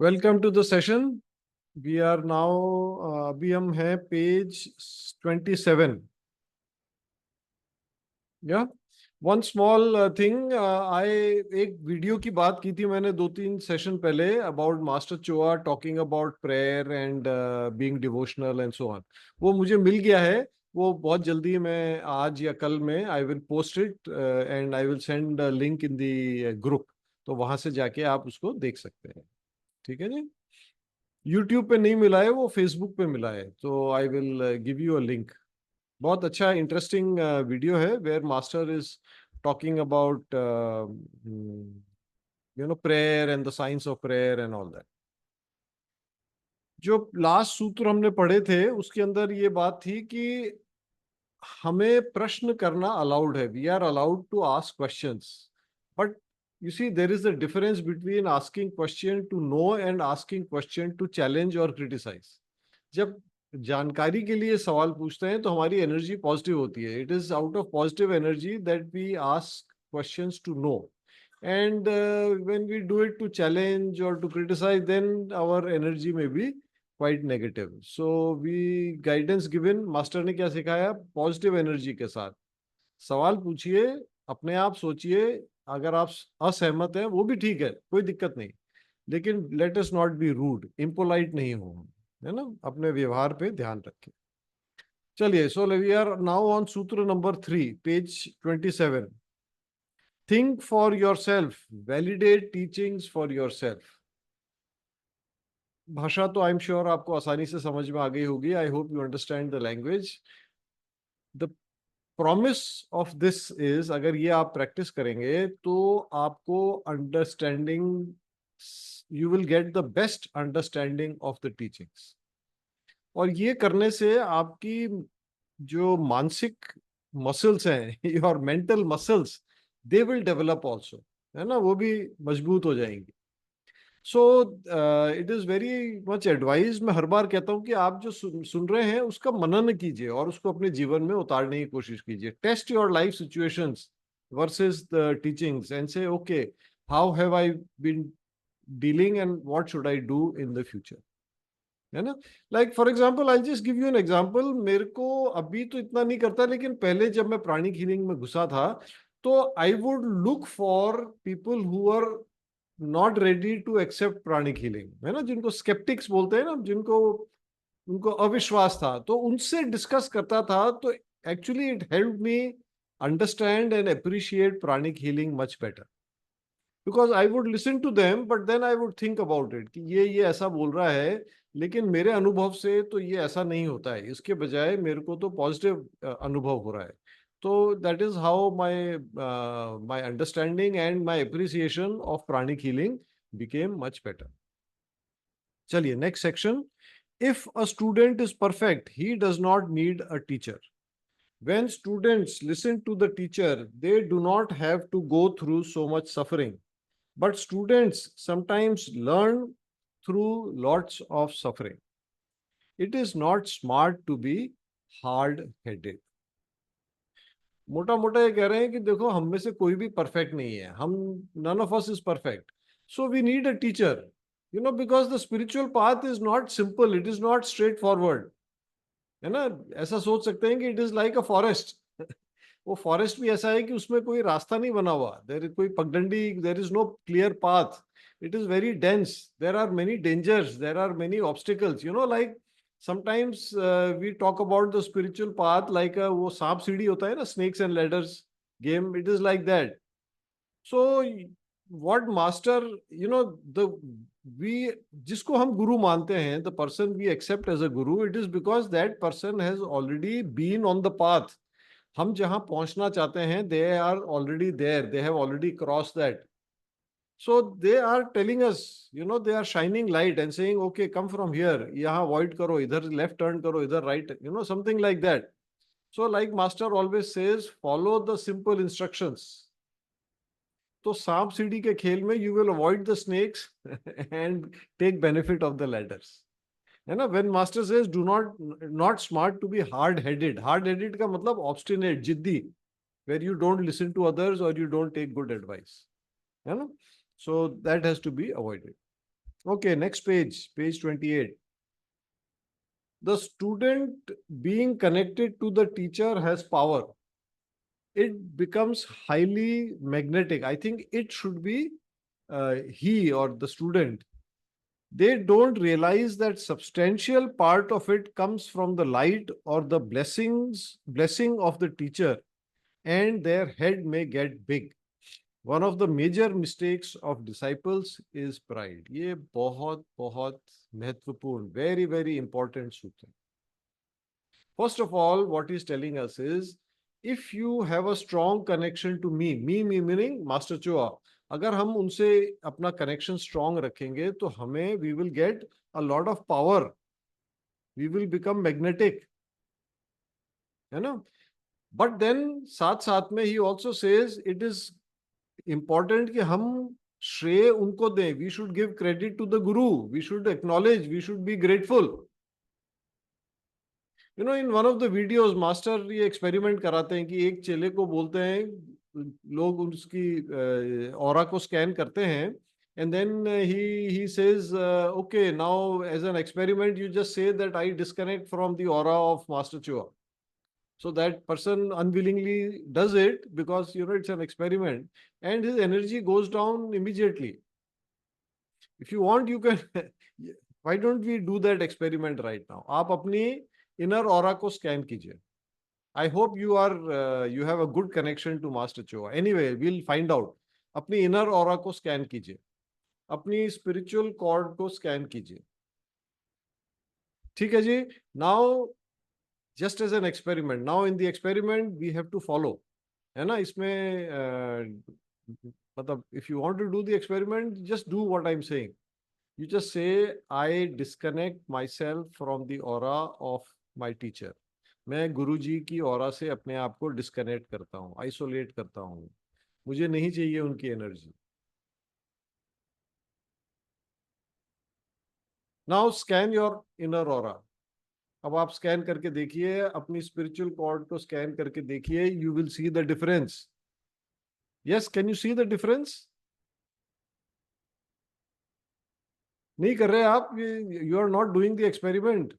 Welcome to the session. We are now अभी हम हैं पेज 27. या वन स्मॉल थिंग, आई एक वीडियो की बात की थी मैंने 2-3 सेशन पहले about master Choa talking about prayer and being devotional and so on. वो मुझे मिल गया है. वो बहुत जल्दी, मैं आज या कल में I will post it and I will send link in the group. तो वहां से जाके आप उसको देख सकते हैं. ठीक है जी. यूट्यूब पे नहीं मिला है, वो फेसबुक पे मिला है, तो I will give you a link. बहुत अच्छा इंटरेस्टिंग वीडियो है where master is talking about prayer and the science of prayer and all that. जो लास्ट सूत्र हमने पढ़े थे उसके अंदर ये बात थी कि हमें प्रश्न करना अलाउड है. We are allowed to ask questions, but you see there is a difference between asking question to know and asking question to challenge or criticize. जब जानकारी के लिए सवाल पूछते हैं तो हमारी एनर्जी पॉजिटिव होती है. It is out of positive energy that we ask questions to know. And when we do it to challenge और to criticise, then our energy में be quite negative. So we guidance given, master ने क्या सिखाया? Positive energy के साथ सवाल पूछिए, अपने आप सोचिए. अगर आप असहमत हैं वो भी ठीक है, कोई दिक्कत नहीं, लेकिन let us not be rude, impolite नहीं हो, है ना. अपने व्यवहार पे ध्यान रखें. चलिए, so we are now on सूत्र number 3, page 27. Think for yourself, validate teachings for yourself. भाषा तो आई एम श्योर आपको आसानी से समझ में आ गई होगी. आई hope you understand the language. The promise of this is, अगर ये आप प्रैक्टिस करेंगे तो आपको understanding, you will get the best understanding of the teachings. और ये करने से आपकी जो मानसिक मसल्स हैं, your mental muscles, they will develop also, है ना, वो भी मजबूत हो जाएंगी. So it is very much advise. मैं हर बार कहता हूँ कि आप जो सुन रहे हैं उसका मनन कीजिए और उसको अपने जीवन में उतारने की कोशिश कीजिए. Test your life situations versus the teachings and say okay, how have I been dealing and what should I do in the future, है ना. Like for example, I just give you an example. मेरे को अभी तो इतना नहीं करता, लेकिन पहले जब मैं प्राणिक हीलिंग में घुसा था तो I would look for people who are not ready to accept pranic healing, है ना, जिनको स्केप्टिक्स बोलते हैं ना, जिनको उनको अविश्वास था, तो उनसे डिस्कस करता था. तो actually it help me understand and appreciate pranic healing much better, because I would listen to them but then I would think about it कि ये ऐसा बोल रहा है, लेकिन मेरे अनुभव से तो ये ऐसा नहीं होता है. इसके बजाय मेरे को तो पॉजिटिव अनुभव हो रहा है. तो that is how my my understanding and my appreciation of pranic healing became much better. चलिए, next section. If a student is perfect, he does not need a teacher. When students listen to the teacher, they do not have to go through so much suffering. But students sometimes learn through lots of suffering. It is not smart to be hard-headed. मोटा मोटा ये कह रहे हैं कि देखो, हम में से कोई भी परफेक्ट नहीं है. हम, none of us is perfect. So we need a teacher, because the spiritual path is not simple, it is not straightforward, है ना. ऐसा सोच सकते हैं कि it is like a forest. वो फॉरेस्ट भी ऐसा है कि उसमें कोई रास्ता नहीं बना हुआ, देर इज कोई पगडंडी, there is no clear path. It is very dense, there are many dangers, there are many obstacles, like sometimes we talk about the spiritual path like वो सांप सीढ़ी होता है ना, snakes and ladders game, it is like that. So what master, the we जिसको हम गुरु मानते हैं, the person we accept as a guru, it is because that person has already been on the path. हम जहां पहुंचना चाहते हैं, they are already there, they have already crossed that. So they are telling us, they are shining light and saying okay, come from here, यहाँ avoid करो, इधर left turn करो, इधर right, something like that. So like master always says, follow the simple instructions. तो सांप सीढ़ी के खेल में you will avoid the snakes and take benefit of the ladders, है ना. When master says do not smart to be hard headed. Hard headed का मतलब ऑब्स्टिनेट, जिद्दी, where you don't listen to others और you don't take good advice, है ना. So that has to be avoided. Okay, next page, page 28. The student being connected to the teacher has power. It becomes highly magnetic. I think it should be he or the student. They don't realize that substantial part of it comes from the light or the blessing of the teacher, and their head may get big. One of the major mistakes of disciples is pride. ये बहुत बहुत महत्वपूर्ण, very very important सूत्र. First of all, what he's telling us is, if you have a strong connection to me meaning Master Chua, अगर हम उनसे अपना connection strong रखेंगे तो हमें we will get a lot of power, we will become magnetic, है ना? But then साथ साथ में he also says it is important कि हम श्रेय उनको दें. We should give credit to the guru, we should acknowledge, we should be grateful. You know in one of the videos master ये एक्सपेरिमेंट कराते हैं कि एक चेले को बोलते हैं, लोग उसकी ऑरा को स्कैन करते हैं, and then he says okay now as an experiment you just say that I disconnect from the aura of master Choa. So that person unwillingly does it because it's an experiment, and his energy goes down immediately. If you want, you can. Why don't we do that experiment right now? आप अपनी inner aura को scan कीजिए. I hope you have a good connection to master Choa. Anyway will find out. अपनी inner aura को scan कीजिए, अपनी spiritual cord को scan कीजिए. ठीक है जी. Now just as an experiment, now in the experiment we have to follow, है ना? इसमें मतलब if you want to do the experiment, just do what I am saying. You just say, I disconnect myself from the aura of my teacher. मैं गुरुजी की aura से अपने आप को डिस्कनेक्ट करता हूँ, आइसोलेट करता हूँ. मुझे नहीं चाहिए उनकी energy. Now scan your inner aura. अब आप स्कैन करके देखिए, अपनी स्पिरिचुअल कॉर्ड को स्कैन करके देखिए. You will see the difference. Yes, can you see the difference? नहीं कर रहे आप? You are not doing the experiment.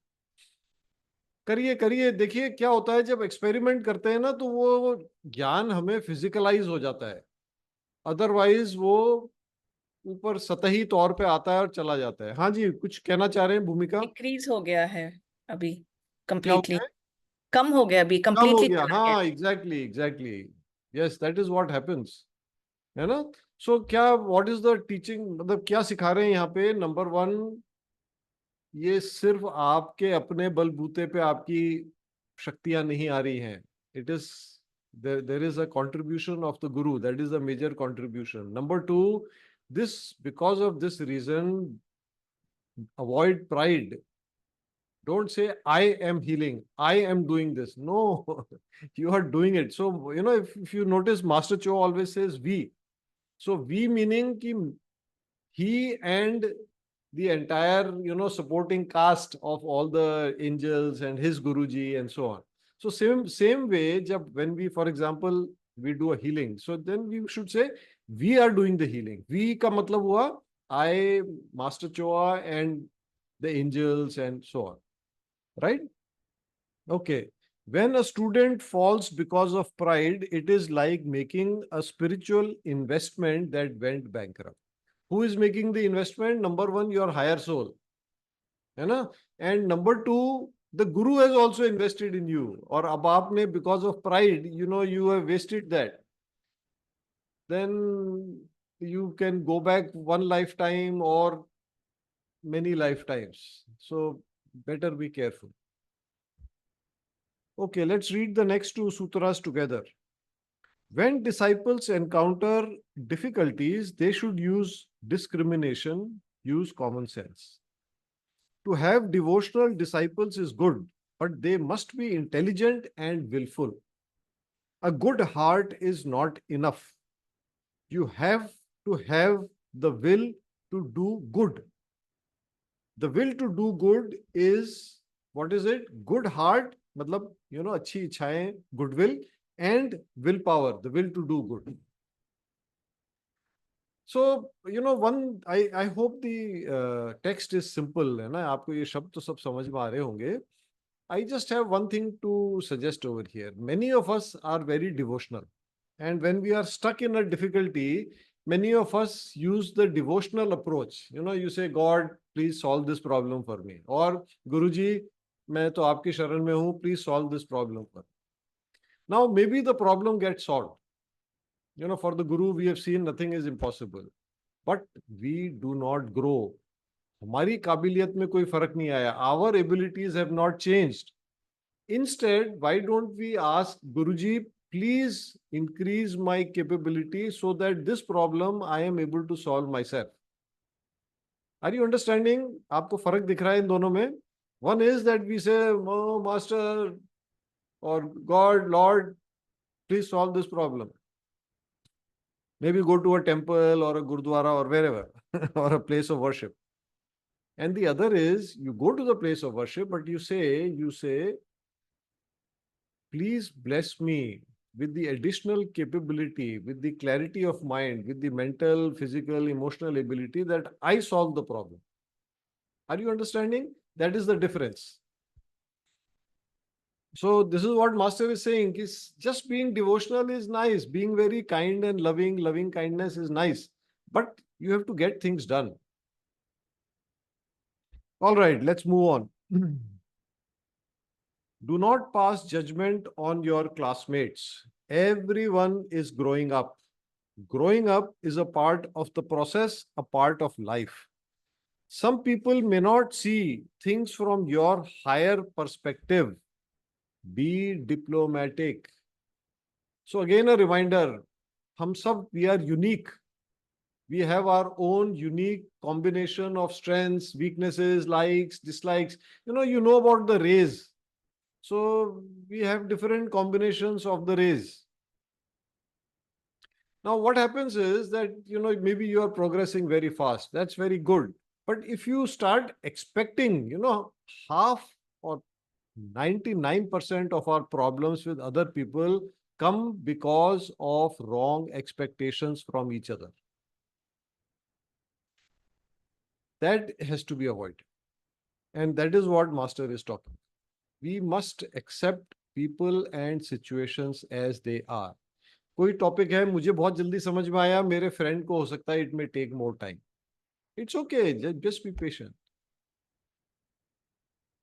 करिए करिए, देखिए क्या होता है जब एक्सपेरिमेंट करते हैं ना, तो वो ज्ञान हमें फिजिकलाइज हो जाता है. अदरवाइज वो ऊपर सतही तौर पे आता है और चला जाता है. हाँ जी, कुछ कहना चाह रहे हैं भूमिका? डिक्रीज हो गया है अभी क्या हो कंप्लीटली. गया है? कम हो गया अभी कम हो कंप्लीटली गया. चला गया. हाँ, exactly exactly. Yes, that is what happens, है ना? सो क्या, व्हाट इज द टीचिंग, मतलब क्या सिखा रहे हैं यहाँ पे? नंबर वन, ये सिर्फ आपके अपने बलबूते पे आपकी शक्तियां नहीं आ रही हैं. It is there is a contribution of the guru. That is a major contribution. Number two, this, because of this reason, avoid pride. Don't say I am healing, I am doing this. No, you are doing it. So if you notice, Master Cho always says we. So we meaning ki he and the entire supporting cast of all the angels and his guruji and so on. So same way, when we, for example, we do a healing, so then we should say we are doing the healing. We ka matlab hua I, Master Choa, and the angels and so on, right? Okay. When a student falls because of pride, it is like making a spiritual investment that went bankrupt. Who is making the investment? Number one, your higher soul, है ना? And number two, the guru has also invested in you. और अब आपने, because of pride, you have wasted that. Then you can go back one lifetime or many lifetimes. So better be careful. Okay, let's read the next two sutras together. When disciples encounter difficulties, they should use discrimination, use common sense. To have devotional disciples is good, but they must be intelligent and willful. A good heart is not enough. You have to have the will to do good. The will to do good is, what is it? Good heart, matlab, अच्छी इच्छाएं, goodwill, and willpower, the will to do good. So I hope the text is simple, है ना, आपको ये शब्द तो सब समझ में आ रहे होंगे. I just have one thing to suggest over here. Many of us are very devotional, and when we are stuck in a difficulty, many of us use the devotional approach. You say, God, please solve this problem for me, or Guruji, मैं तो आपकी शरण में हूँ, please solve this problem for me. Now maybe the problem gets solved. For the Guru, we have seen nothing is impossible, but we do not grow. हमारी काबिलियत में कोई फर्क नहीं आया. Our abilities have not changed. Instead, why don't we ask Guruji, please increase my capability so that this problem I am able to solve myself. Are you understanding? आपको फर्क दिख रहा है इन दोनों में? One is that we say, oh, Master or God, Lord, please solve this problem. Maybe go to a temple or a Gurdwara or wherever, or a place of worship. And the other is, you go to the place of worship, but you say, please bless me with the additional capability, with the clarity of mind, with the mental, physical, emotional ability that I solve the problem. Are you understanding? That is the difference. So this is what Master is saying, is just being devotional is nice. Being very kind and loving kindness is nice. But you have to get things done. All right, let's move on. Do not pass judgment on your classmates. Everyone is growing up. Growing up is a part of the process, a part of life. Some people may not see things from your higher perspective. Be diplomatic. So again, a reminder, we are unique. We have our own unique combination of strengths, weaknesses, likes, dislikes. You know about the rays. So we have different combinations of the rays. Now, what happens is that, maybe you are progressing very fast. That's very good. But if you start expecting, half or 99% of our problems with other people come because of wrong expectations from each other. That has to be avoided. And that is what Master is talking. We must accept people and situations as they are. कोई topic है, मुझे बहुत जल्दी समझ में आया, मेरे friend को हो सकता है it may take more time. It's okay, just be patient.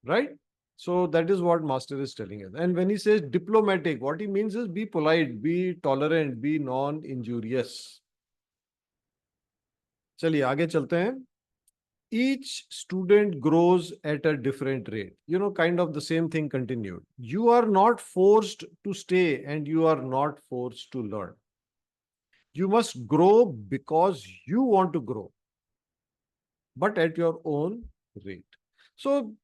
Right? So that is what Master is telling us. And when he says diplomatic, what he means is be polite, be tolerant, be non-injurious. चलिए आगे चलते हैं. Each student grows at a different rate. Kind of the same thing continued. You are not forced to stay and you are not forced to learn. You must grow because you want to grow, but at your own rate. So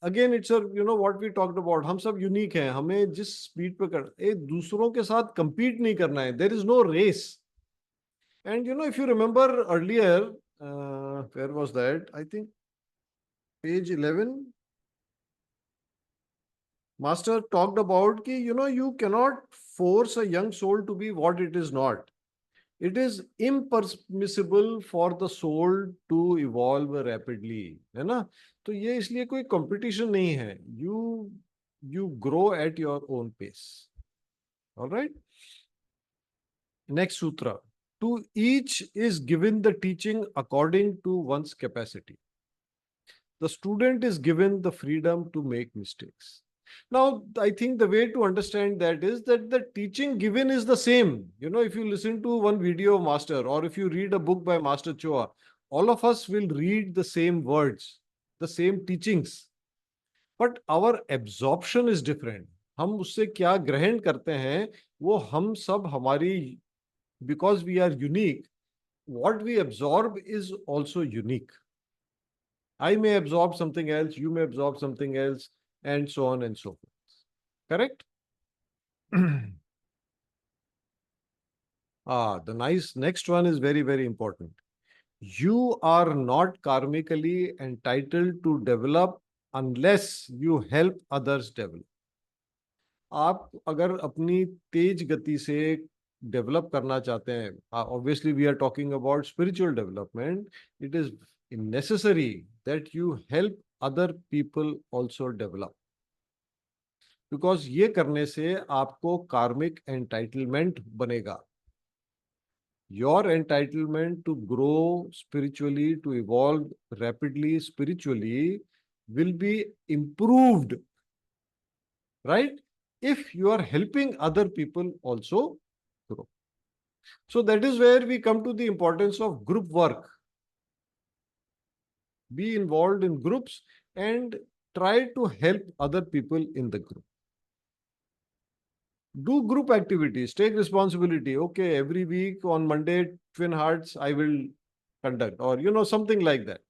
again, it's what we talked about. हम सब unique हैं. हमें जिस speed पे दूसरों के साथ compete नहीं करना है. There is no race. And if you remember earlier, where was that? I think page 11. Master talked about कि, you cannot force a young soul to be what it is not. It is impermissible for the soul to evolve rapidly, है ना? तो ये इसलिए कोई competition नहीं है. You grow at your own pace. All right. Next sutra. To each is given the teaching according to one's capacity. The student is given the freedom to make mistakes. Now, I think the way to understand that is that the teaching given is the same. If you listen to one video of Master or if you read a book by Master Choa, all of us will read the same words, the same teachings. But our absorption is different. हम उससे क्या ग्रहण करते हैं वो हम सब हमारी, because we are unique, what we absorb is also unique. I may absorb something else, you may absorb something else, and so on and so forth. Correct? The next one is very, very important. You are not karmically entitled to develop unless you help others develop. आप अगर अपनी तेज गति से develop करना चाहते हैं, obviously we are talking about spiritual development, it is necessary that you help other people also develop, because ये करने से आपको कार्मिक एंटाइटलमेंट बनेगा. Your entitlement to grow spiritually, to evolve rapidly spiritually, will be improved, right? If you are helping other people also grow. So that is where we come to the importance of group work. Be involved in groups and try to help other people in the group. Do group activities, take responsibility. Okay, every week on Monday, Twin Hearts, I will conduct, or something like that.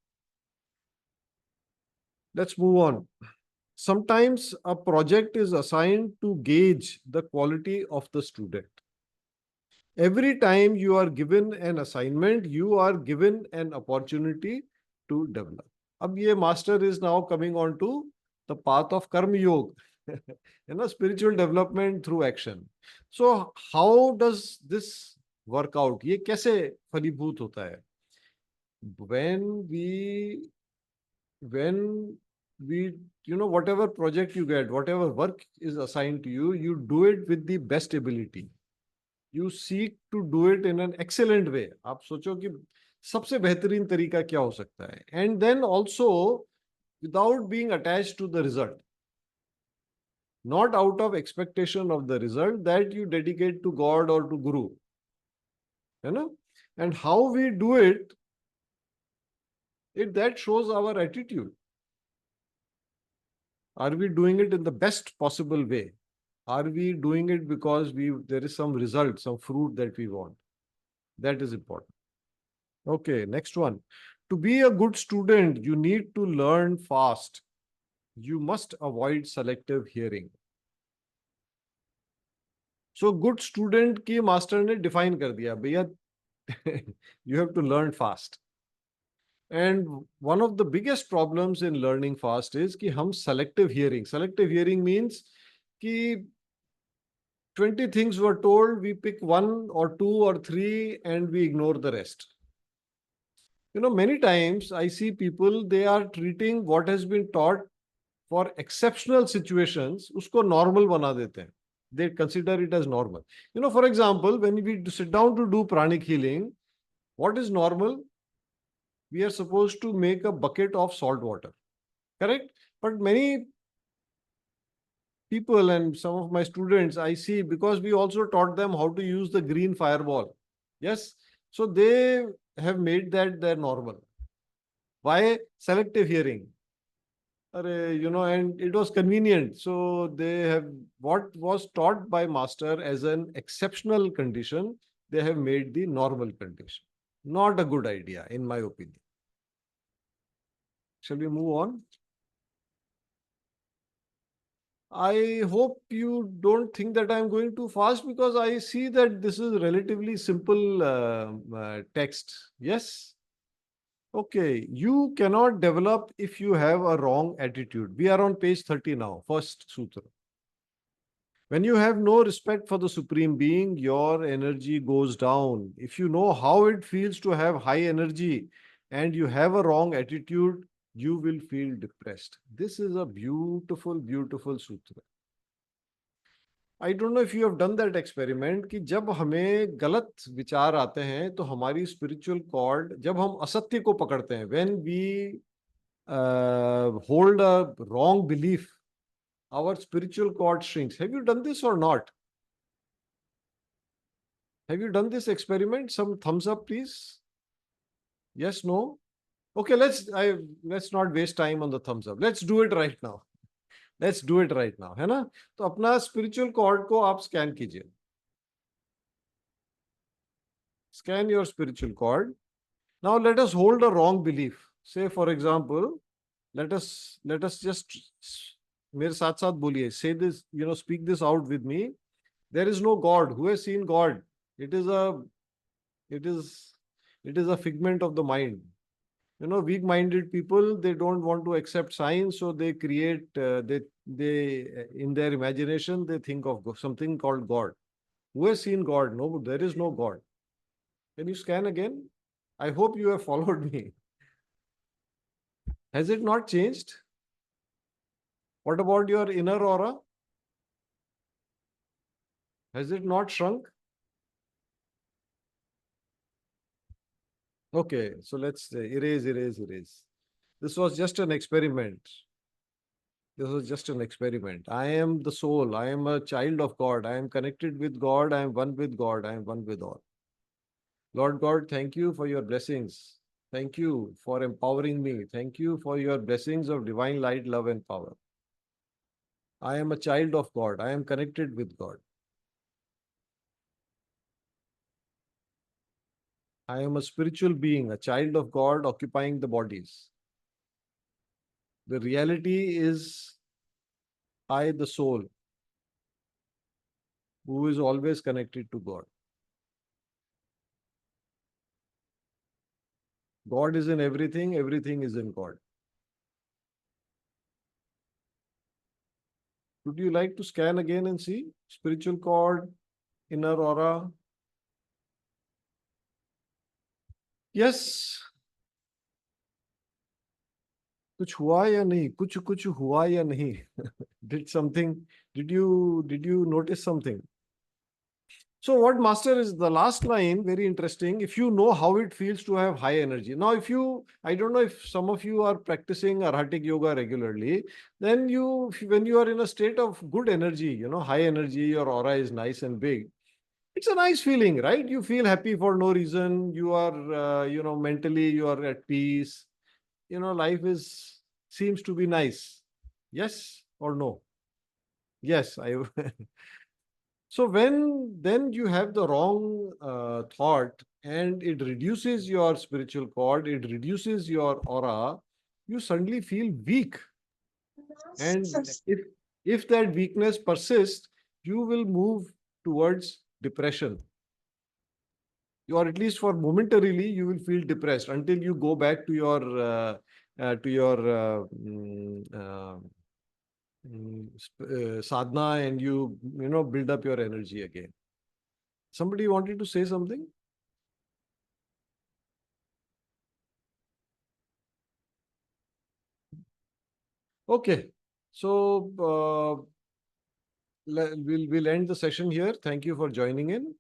Let's move on. Sometimes a project is assigned to gauge the quality of the student. Every time you are given an assignment, you are given an opportunity to develop. अब ये master is now coming on to the path of karma yoga, spiritual development through action. So how does this work out? ये कैसे फलीभूत होता है? When we whatever project you get, whatever work is assigned to you, you do it with the best ability. You seek to do it in an excellent way. आप सोचो कि सबसे बेहतरीन तरीका क्या हो सकता है, and then also without being attached to the result, not out of expectation of the result that you dedicate to God or to Guru, and how we do it, that shows our attitude. Are we doing it in the best possible way? Are we doing it because there is some result, some fruit that we want? That is important. Okay, next one. To be a good student, you need to learn fast. You must avoid selective hearing. So good student की master ने define कर दिया, भैया you have to learn fast. And one of the biggest problems in learning fast is कि हम selective hearing. Selective hearing means कि 20 things were told, we pick one or two or three and we ignore the rest. Many times I see people, they are treating what has been taught for exceptional situations, usko normal bana dete hain. They consider it as normal. For example, when we sit down to do pranic healing, what is normal? We are supposed to make a bucket of salt water, correct? But many people and some of my students I see, because we also taught them how to use the green fireball. Yes. So they have made that their normal. Why? Selective hearing. And it was convenient. So they have, what was taught by master as an exceptional condition, they have made the normal condition. Not a good idea, in my opinion. Shall we move on? I hope you don't think that I'm going too fast, because I see that this is relatively simple text. Yes? Okay. You cannot develop if you have a wrong attitude. We are on page 30 now, first sutra. When you have no respect for the Supreme Being, your energy goes down. If you know how it feels to have high energy and you have a wrong attitude, you will feel depressed. This is a beautiful, beautiful sutra. I don't know if you have done that experiment कि जब हमें गलत विचार आते हैं तो हमारी spiritual cord, जब हम असत्य को पकड़ते हैं, when we hold a wrong belief, our spiritual cord shrinks. Have you done this or not? Have you done this experiment? Some thumbs up, please. Yes, no? Okay, let's not waste time on the thumbs up. Let's do it right now. Let's do it right now, है ना? तो अपना spiritual cord को आप scan कीजिए. Scan your spiritual cord. Now let us hold a wrong belief. Say, for example, let us just, मेरे साथ साथ बोलिए, say this, speak this out with me. There is no God. Who has seen God? It is a figment of the mind. Weak-minded people, they don't want to accept science, so they create, they in their imagination, they think of something called God. Who has seen God? No, there is no God. Can you scan again? I hope you have followed me. Has it not changed? What about your inner aura? Has it not shrunk? Okay, so let's erase, erase, erase. This was just an experiment. This was just an experiment. I am the soul. I am a child of God. I am connected with God. I am one with God. I am one with all. Lord God, thank you for your blessings. Thank you for empowering me. Thank you for your blessings of divine light, love, and power. I am a child of God. I am connected with God. I am a spiritual being, a child of God occupying the bodies. The reality is I, the soul, who is always connected to God. God is in everything, everything is in God. Would you like to scan again and see? Spiritual cord, inner aura. Yes. कुछ हुआ या नहीं? कुछ कुछ हुआ या नहीं? Did something? Did you notice something? So what master is the last line, very interesting. If you know how it feels to have high energy. Now, I don't know if some of you are practicing Arhatic yoga regularly, then when you are in a state of good energy, high energy, your aura is nice and big. It's a nice feeling, right? You feel happy for no reason. You are, mentally, you are at peace. Life seems to be nice. Yes or no? Yes, I. So when then you have the wrong thought and it reduces your spiritual cord, it reduces your aura, you suddenly feel weak. And if that weakness persists, you will move towards depression. Or at least for momentarily, you will feel depressed until you go back to your sadhana and you build up your energy again. Somebody wanted to say something? Okay. So we'll end the session here. Thank you for joining in.